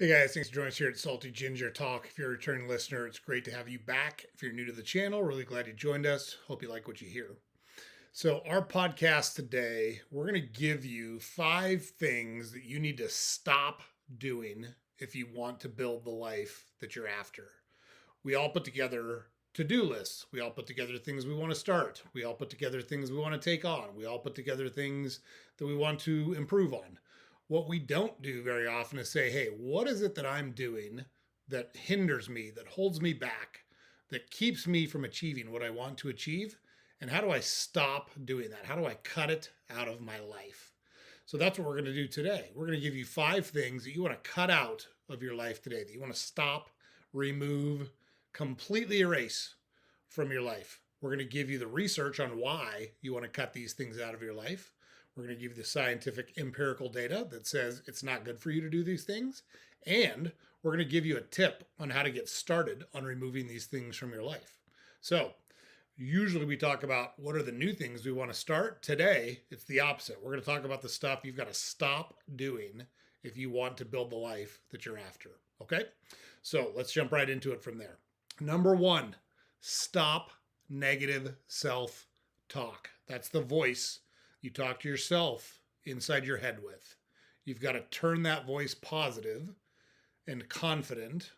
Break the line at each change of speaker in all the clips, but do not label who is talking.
Hey guys, thanks for joining us here at Salty Ginger Talk. If you're a returning listener, it's great to have you back. If you're new to the channel, really glad you joined us. Hope you like what you hear. So, our podcast today, we're going to give you 5 things that you need to stop doing if you want to build the life that you're after. We all put together to-do lists. We all put together things we want to start. We all put together things we want to take on. We all put together things that we want to improve on. What we don't do very often is say, hey, what is it that I'm doing that hinders me, that holds me back, that keeps me from achieving what I want to achieve? And how do I stop doing that? How do I cut it out of my life? So that's what we're going to do today. We're going to give you 5 things that you want to cut out of your life today, that you want to stop, remove, completely erase from your life. We're going to give you the research on why you want to cut these things out of your life. We're going to give you the scientific empirical data that says it's not good for you to do these things. And we're going to give you a tip on how to get started on removing these things from your life. So usually we talk about what are the new things we want to start. Today, it's the opposite. We're going to talk about the stuff you've got to stop doing if you want to build the life that you're after. Okay? So let's jump right into it from there. Number 1, stop negative self-talk. That's the voice you talk to yourself inside your head with. You've got to turn that voice positive and confident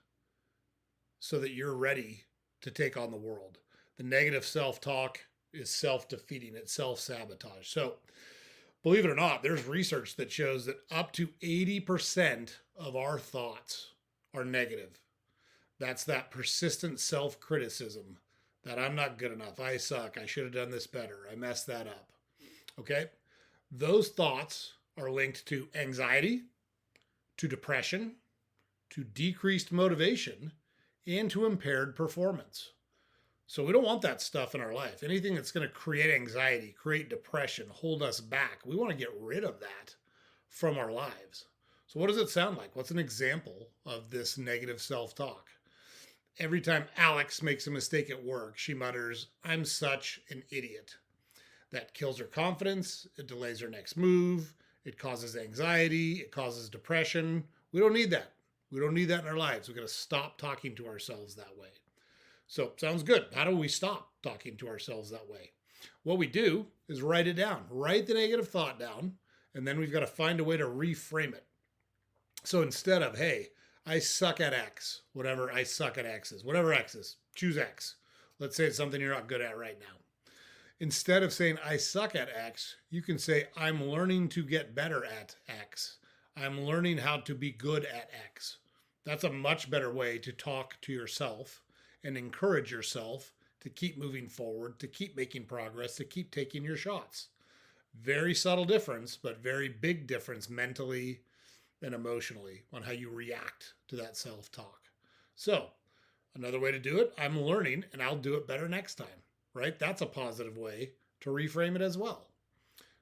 so that you're ready to take on the world. The negative self-talk is self-defeating. It's self-sabotage. So believe it or not, there's research that shows that up to 80% of our thoughts are negative. That's that persistent self-criticism that I'm not good enough. I suck. I should have done this better. I messed that up. Okay? Those thoughts are linked to anxiety, to depression, to decreased motivation, and to impaired performance. So we don't want that stuff in our life. Anything that's going to create anxiety, create depression, hold us back, we want to get rid of that from our lives. So what does it sound like? What's an example of this negative self-talk? Every time Alex makes a mistake at work, she mutters, "I'm such an idiot." That kills her confidence. It delays her next move. It causes anxiety. It causes depression. We don't need that. We don't need that in our lives. We've got to stop talking to ourselves that way. So, sounds good. How do we stop talking to ourselves that way? What we do is write it down. Write the negative thought down, and then we've got to find a way to reframe it. So instead of, hey, I suck at X, whatever I suck at X is, whatever X is, choose X. Let's say it's something you're not good at right now. Instead of saying, I suck at X, you can say, I'm learning to get better at X. I'm learning how to be good at X. That's a much better way to talk to yourself and encourage yourself to keep moving forward, to keep making progress, to keep taking your shots. Very subtle difference, but very big difference mentally and emotionally on how you react to that self-talk. So, another way to do it, I'm learning and I'll do it better next time. Right? That's a positive way to reframe it as well.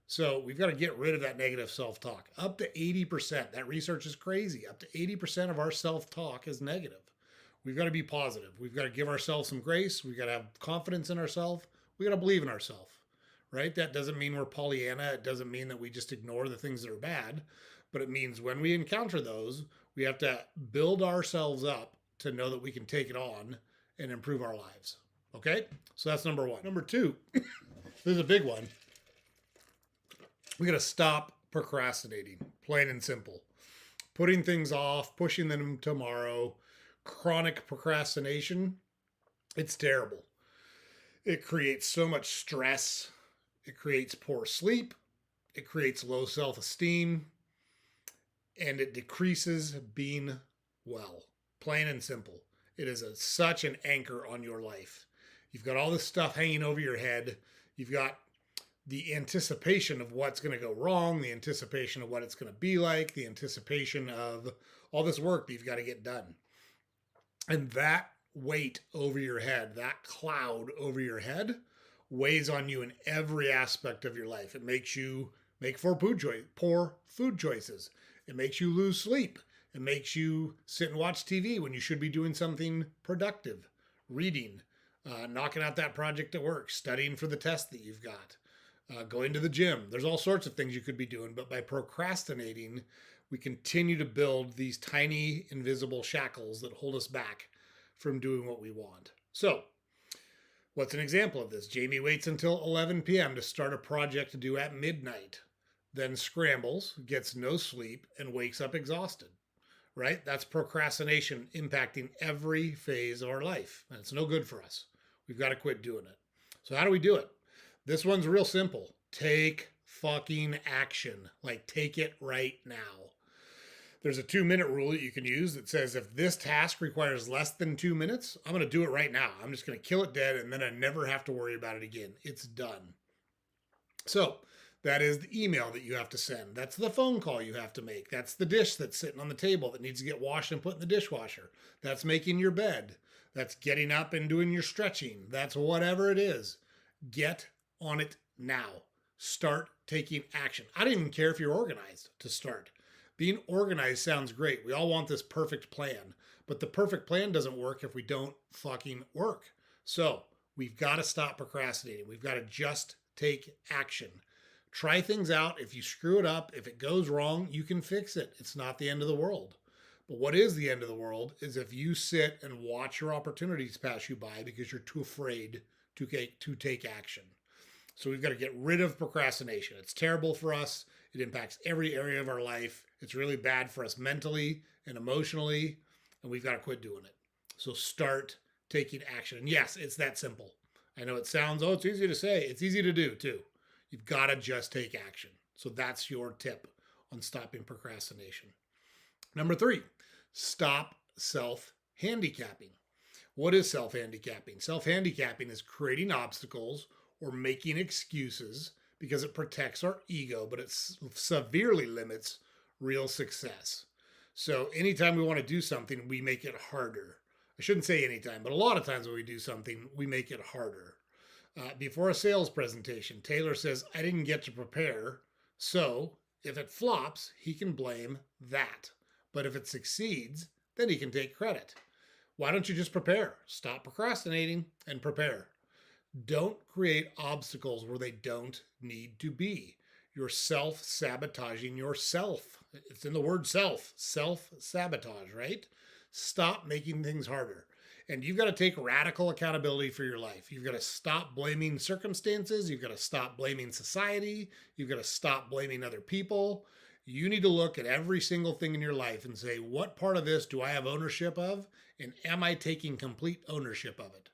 So we've got to get rid of that negative self-talk. Up to 80%. That research is crazy. Up to 80% of our self-talk is negative. We've got to be positive. We've got to give ourselves some grace. We've got to have confidence in ourselves. We've got to believe in ourselves. Right? That doesn't mean we're Pollyanna. It doesn't mean that we just ignore the things that are bad. But it means when we encounter those, we have to build ourselves up to know that we can take it on and improve our lives. Okay, so that's number 1. Number 2, this is a big one. We got to stop procrastinating, plain and simple. Putting things off, pushing them tomorrow, chronic procrastination, it's terrible. It creates so much stress. It creates poor sleep. It creates low self-esteem. And it decreases being well, plain and simple. It is such an anchor on your life. You've got all this stuff hanging over your head. You've got the anticipation of what's going to go wrong, the anticipation of what it's going to be like, the anticipation of all this work that you've got to get done. And that weight over your head, that cloud over your head, weighs on you in every aspect of your life. It makes you make poor food choices. It makes you lose sleep. It makes you sit and watch TV when you should be doing something productive, reading, knocking out that project at work, studying for the test that you've got, going to the gym. There's all sorts of things you could be doing, but by procrastinating, we continue to build these tiny invisible shackles that hold us back from doing what we want. So, what's an example of this? Jamie waits until 11 p.m. to start a project to do at midnight, then scrambles, gets no sleep, and wakes up exhausted, right? That's procrastination impacting every phase of our life. And it's no good for us. We've got to quit doing it. So, how do we do it? This one's real simple. Take fucking action. Like, take it right now. There's a 2 minute rule that you can use that says if this task requires less than 2 minutes, I'm going to do it right now. I'm just going to kill it dead and then I never have to worry about it again. It's done. So, that is the email that you have to send. That's the phone call you have to make. That's the dish that's sitting on the table that needs to get washed and put in the dishwasher. That's making your bed. That's getting up and doing your stretching. That's whatever it is. Get on it now. Start taking action. I don't even care if you're organized to start. Being organized sounds great. We all want this perfect plan, but the perfect plan doesn't work if we don't fucking work. So we've got to stop procrastinating. We've got to just take action. Try things out. If you screw it up, if it goes wrong, you can fix it. It's not the end of the world. But what is the end of the world is if you sit and watch your opportunities pass you by because you're too afraid to take action. So we've got to get rid of procrastination. It's terrible for us. It impacts every area of our life. It's really bad for us mentally and emotionally, and we've got to quit doing it. So start taking action. And yes, it's that simple. I know it sounds, it's easy to say. It's easy to do too. You've got to just take action. So that's your tip on stopping procrastination. Number 3, stop self-handicapping. What is self-handicapping? Self-handicapping is creating obstacles or making excuses because it protects our ego, but it severely limits real success. So anytime we want to do something, we make it harder. I shouldn't say anytime, but a lot of times when we do something, we make it harder. Before a sales presentation, Taylor says, I didn't get to prepare. So if it flops, he can blame that. But if it succeeds, then he can take credit. Why don't you just prepare? Stop procrastinating and prepare. Don't create obstacles where they don't need to be. You're self-sabotaging yourself. It's in the word self-sabotage, right? Stop making things harder. And you've got to take radical accountability for your life. You've got to stop blaming circumstances. You've got to stop blaming society. You've got to stop blaming other people. You need to look at every single thing in your life and say, what part of this do I have ownership of? And am I taking complete ownership of it?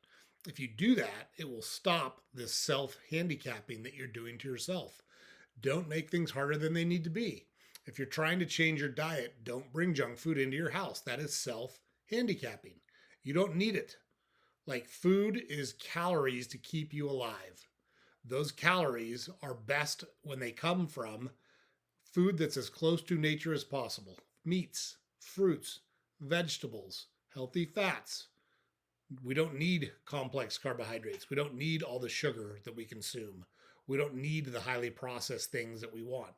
If you do that, it will stop this self-handicapping that you're doing to yourself. Don't make things harder than they need to be. If you're trying to change your diet, don't bring junk food into your house. That is self-handicapping. You don't need it. Like, food is calories to keep you alive. Those calories are best when they come from food that's as close to nature as possible. Meats, fruits, vegetables, healthy fats. We don't need complex carbohydrates. We don't need all the sugar that we consume. We don't need the highly processed things that we want.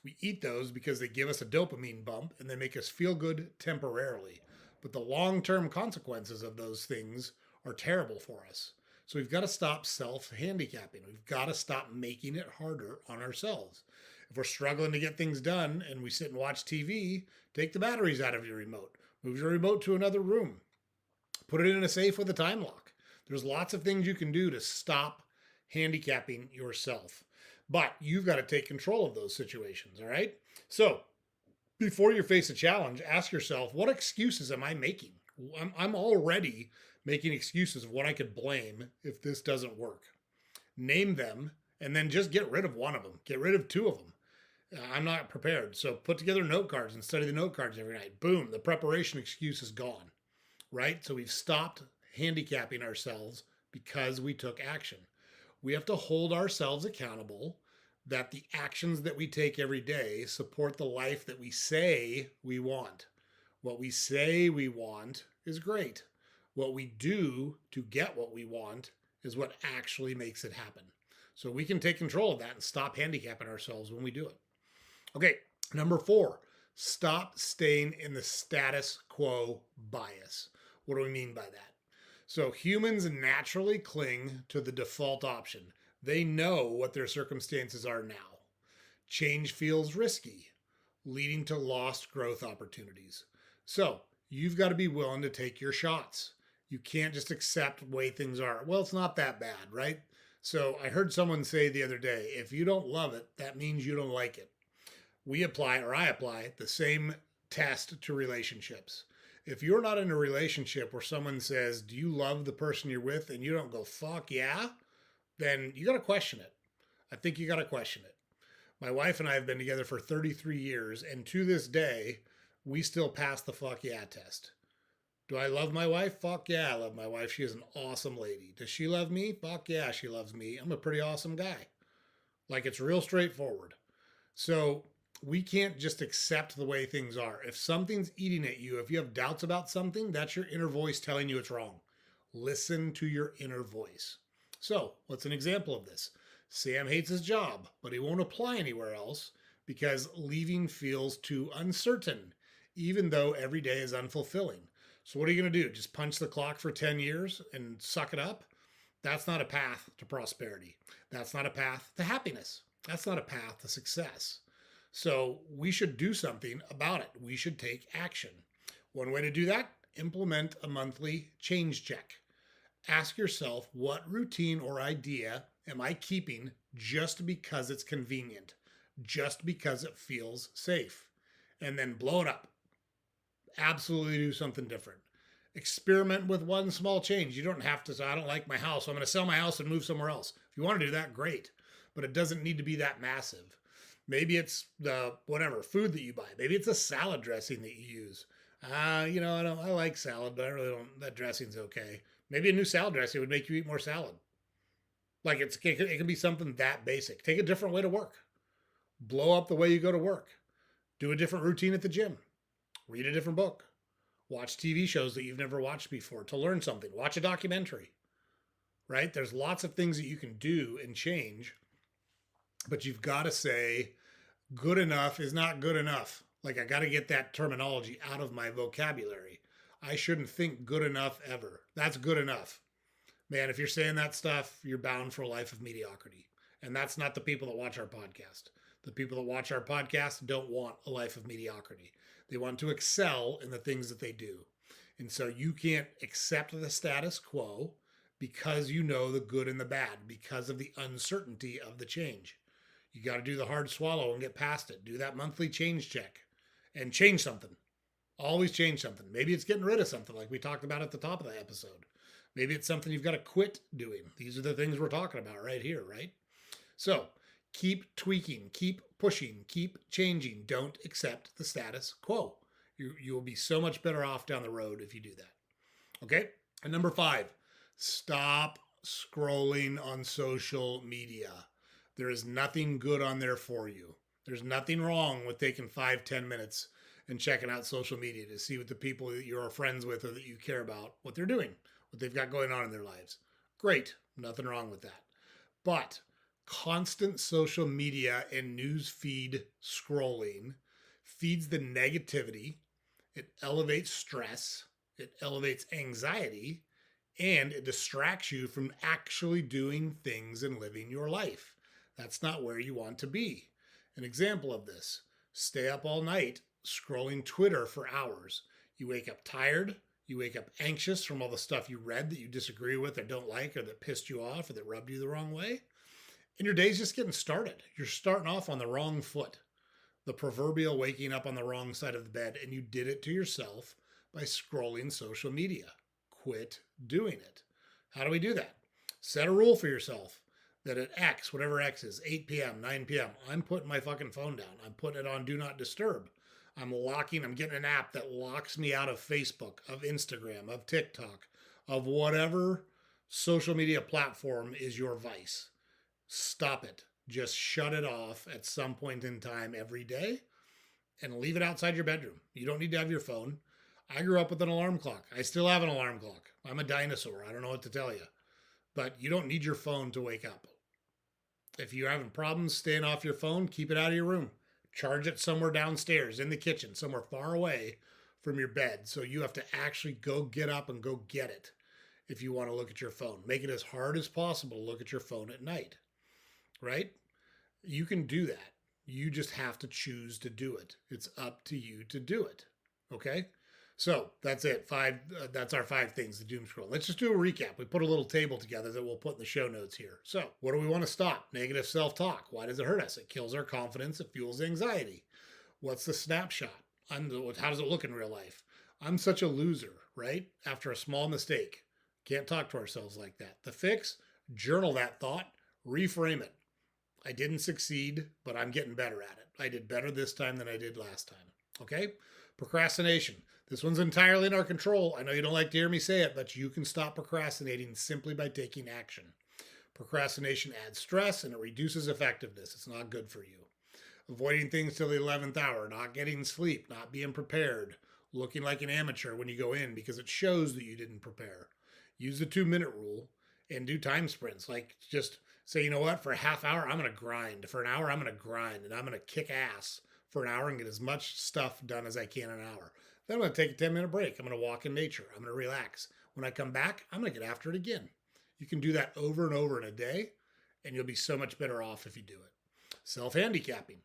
We eat those because they give us a dopamine bump and they make us feel good temporarily. But the long-term consequences of those things are terrible for us. So we've got to stop self-handicapping. We've got to stop making it harder on ourselves. If we're struggling to get things done and we sit and watch TV, take the batteries out of your remote. Move your remote to another room. Put it in a safe with a time lock. There's lots of things you can do to stop handicapping yourself. But you've got to take control of those situations, all right? So before you face a challenge, ask yourself, what excuses am I making? I'm already making excuses of what I could blame if this doesn't work. Name them, and then just get rid of one of them. Get rid of 2 of them. I'm not prepared. So put together note cards and study the note cards every night. Boom, the preparation excuse is gone, right? So we've stopped handicapping ourselves because we took action. We have to hold ourselves accountable that the actions that we take every day support the life that we say we want. What we say we want is great. What we do to get what we want is what actually makes it happen. So we can take control of that and stop handicapping ourselves when we do it. Okay, number 4, stop staying in the status quo bias. What do we mean by that? So humans naturally cling to the default option. They know what their circumstances are now. Change feels risky, leading to lost growth opportunities. So you've got to be willing to take your shots. You can't just accept the way things are. Well, it's not that bad, right? So I heard someone say the other day, if you don't love it, that means you don't like it. I apply the same test to relationships. If you're not in a relationship where someone says, do you love the person you're with? And you don't go, fuck yeah, then you got to question it. I think you got to question it. My wife and I have been together for 33 years, and to this day, we still pass the fuck yeah test. Do I love my wife? Fuck yeah, I love my wife. She is an awesome lady. Does she love me? Fuck yeah, she loves me. I'm a pretty awesome guy. Like, it's real straightforward. So we can't just accept the way things are. If something's eating at you, if you have doubts about something, that's your inner voice telling you it's wrong. Listen to your inner voice. So, what's an example of this? Sam hates his job, but he won't apply anywhere else because leaving feels too uncertain, even though every day is unfulfilling. So, what are you going to do? Just punch the clock for 10 years and suck it up? That's not a path to prosperity. That's not a path to happiness. That's not a path to success. So we should do something about it. We should take action. One way to do that, implement a monthly change check. Ask yourself, what routine or idea am I keeping just because it's convenient, just because it feels safe? And then blow it up. Absolutely do something different. Experiment with one small change. You don't have to say, I don't like my house, so I'm going to sell my house and move somewhere else. If you want to do that, great. But it doesn't need to be that massive. Maybe it's the whatever food that you buy. Maybe it's a salad dressing that you use. I like salad, but I really don't. That dressing's okay. Maybe a new salad dressing would make you eat more salad. Like it can be something that basic. Take a different way to work. Blow up the way you go to work. Do a different routine at the gym. Read a different book. Watch TV shows that you've never watched before to learn something. Watch a documentary. Right? There's lots of things that you can do and change, but you've got to say good enough is not good enough. Like, I got to get that terminology out of my vocabulary. I shouldn't think good enough ever. That's good enough. Man, if you're saying that stuff, you're bound for a life of mediocrity. And that's not the people that watch our podcast. The people that watch our podcast don't want a life of mediocrity. They want to excel in the things that they do. And so you can't accept the status quo because you know the good and the bad, because of the uncertainty of the change. You got to do the hard swallow and get past it. Do that monthly change check and change something. Always change something. Maybe it's getting rid of something like we talked about at the top of the episode. Maybe it's something you've got to quit doing. These are the things we're talking about right here, right? So keep tweaking, keep pushing, keep changing. Don't accept the status quo. You will be so much better off down the road if you do that. Okay? And number 5, stop scrolling on social media. There is nothing good on there for you. There's nothing wrong with taking 5-10 minutes and checking out social media to see what the people that you're friends with or that you care about, what they're doing, what they've got going on in their lives. Great. Nothing wrong with that. But constant social media and news feed scrolling feeds the negativity. It elevates stress. It elevates anxiety. And it distracts you from actually doing things and living your life. That's not where you want to be. An example of this, stay up all night scrolling Twitter for hours. You wake up tired. You wake up anxious from all the stuff you read that you disagree with or don't like or that pissed you off or that rubbed you the wrong way. And your day's just getting started. You're starting off on the wrong foot. The proverbial waking up on the wrong side of the bed, and you did it to yourself by scrolling social media. Quit doing it. How do we do that? Set a rule for yourself that at X, whatever X is, 8 p.m., 9 p.m., I'm putting my fucking phone down. I'm putting it on Do Not Disturb. I'm getting an app that locks me out of Facebook, of Instagram, of TikTok, of whatever social media platform is your vice. Stop it. Just shut it off at some point in time every day and leave it outside your bedroom. You don't need to have your phone. I grew up with an alarm clock. I still have an alarm clock. I'm a dinosaur. I don't know what to tell you. But you don't need your phone to wake up. If you're having problems staying off your phone, keep it out of your room. Charge it somewhere downstairs, in the kitchen, somewhere far away from your bed. So you have to actually go get up and go get it if you want to look at your phone. Make it as hard as possible to look at your phone at night. right? You can do that. You just have to choose to do it. It's up to you to do it. Okay? So that's it. That's our 5 things, the doom scroll. Let's just do a recap. We put a little table together that we'll put in the show notes here. So, what do we want to stop? Negative self talk. Why does it hurt us? It kills our confidence. It fuels anxiety. What's the snapshot? How does it look in real life? I'm such a loser, right? After a small mistake. Can't talk to ourselves like that. The fix, journal that thought, reframe it. I didn't succeed, but I'm getting better at it. I did better this time than I did last time. Okay? Procrastination. This one's entirely in our control. I know you don't like to hear me say it, but you can stop procrastinating simply by taking action. Procrastination adds stress and it reduces effectiveness. It's not good for you. Avoiding things till the 11th hour, not getting sleep, not being prepared, looking like an amateur when you go in because it shows that you didn't prepare. Use the 2-minute rule and do time sprints. Like just say, you know what, for a half hour, I'm going to grind. For an hour, I'm going to grind and I'm going to kick ass for an hour and get as much stuff done as I can in an hour. Then I'm going to take a 10-minute break. I'm going to walk in nature. I'm going to relax. When I come back, I'm going to get after it again. You can do that over and over in a day, and you'll be so much better off if you do it. Self-handicapping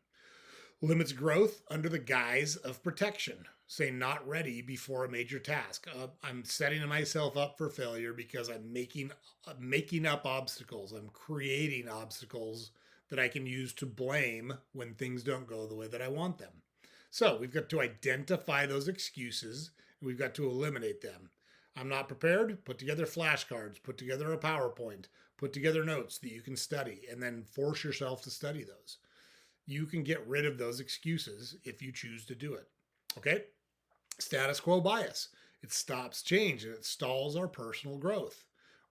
limits growth under the guise of protection. Say not ready before a major task. I'm setting myself up for failure because I'm making up obstacles. I'm creating obstacles that I can use to blame when things don't go the way that I want them. So we've got to identify those excuses and we've got to eliminate them. I'm not prepared. Put together flashcards, put together a PowerPoint, put together notes that you can study, and then force yourself to study those. You can get rid of those excuses if you choose to do it. Okay? Status quo bias. It stops change and it stalls our personal growth.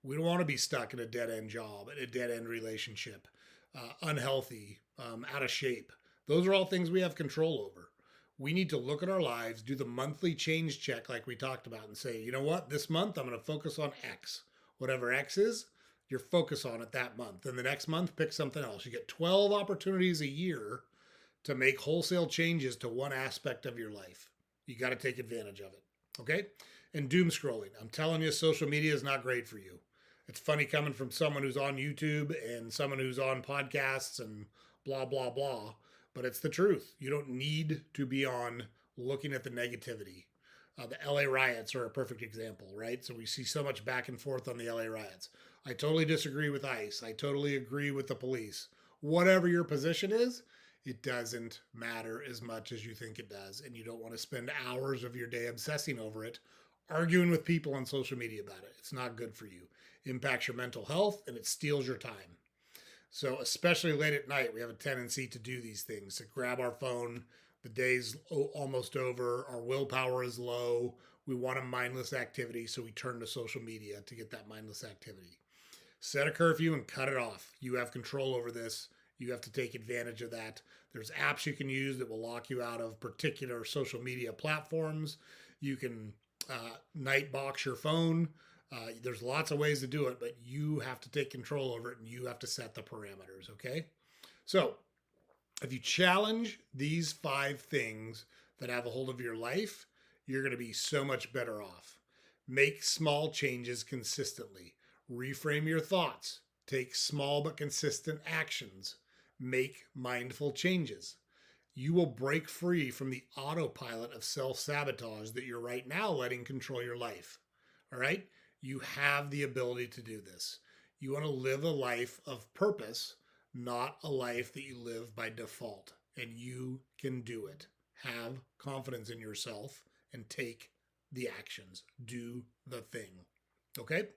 We don't want to be stuck in a dead end job, in a dead end relationship, unhealthy, out of shape. Those are all things we have control over. We need to look at our lives, do the monthly change check like we talked about, and say, you know what, this month I'm going to focus on X. Whatever X is, your focus on it that month. Then the next month, pick something else. You get 12 opportunities a year to make wholesale changes to one aspect of your life. You got to take advantage of it. Okay? And doom scrolling. I'm telling you, social media is not great for you. It's funny coming from someone who's on YouTube and someone who's on podcasts and blah, blah, blah. But it's the truth. You don't need to be on looking at the negativity. The LA riots are a perfect example, right? So we see so much back and forth on the LA riots. I totally disagree with ICE. I totally agree with the police. Whatever your position is, it doesn't matter as much as you think it does. And you don't want to spend hours of your day obsessing over it, arguing with people on social media about it. It's not good for you. It impacts your mental health and it steals your time. So, especially late at night, we have a tendency to do these things, to grab our phone. The day's almost over. Our willpower is low. We want a mindless activity, so we turn to social media to get that mindless activity. Set a curfew and cut it off. You have control over this. You have to take advantage of that. There's apps you can use that will lock you out of particular social media platforms. You can night box your phone. There's lots of ways to do it, but you have to take control over it and you have to set the parameters, okay? So, if you challenge these 5 things that have a hold of your life, you're going to be so much better off. Make small changes consistently. Reframe your thoughts. Take small but consistent actions. Make mindful changes. You will break free from the autopilot of self-sabotage that you're right now letting control your life. All right? You have the ability to do this. You want to live a life of purpose, not a life that you live by default. And you can do it. Have confidence in yourself and take the actions. Do the thing. Okay?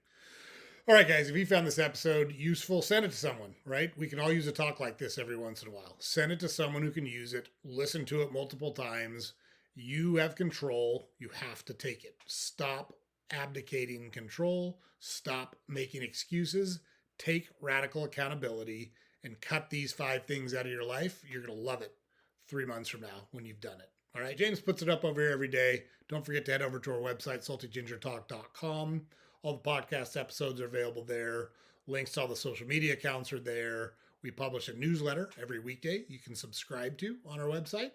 All right, guys, if you found this episode useful, send it to someone, right? We can all use a talk like this every once in a while. Send it to someone who can use it. Listen to it multiple times. You have control. You have to take it. Stop abdicating control. Stop making excuses. Take radical accountability and cut these 5 things out of your life. You're going to love it 3 months from now when you've done it. All right, James puts it up over here every day. Don't forget to head over to our website, saltygingertalk.com. All the podcast episodes are available there. Links to all the social media accounts are there. We publish a newsletter every weekday you can subscribe to on our website.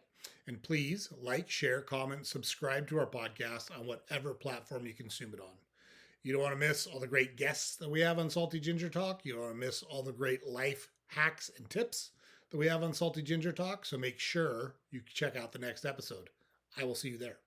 And please like, share, comment, subscribe to our podcast on whatever platform you consume it on. You don't want to miss all the great guests that we have on Salty Ginger Talk. You don't want to miss all the great life hacks and tips that we have on Salty Ginger Talk. So make sure you check out the next episode. I will see you there.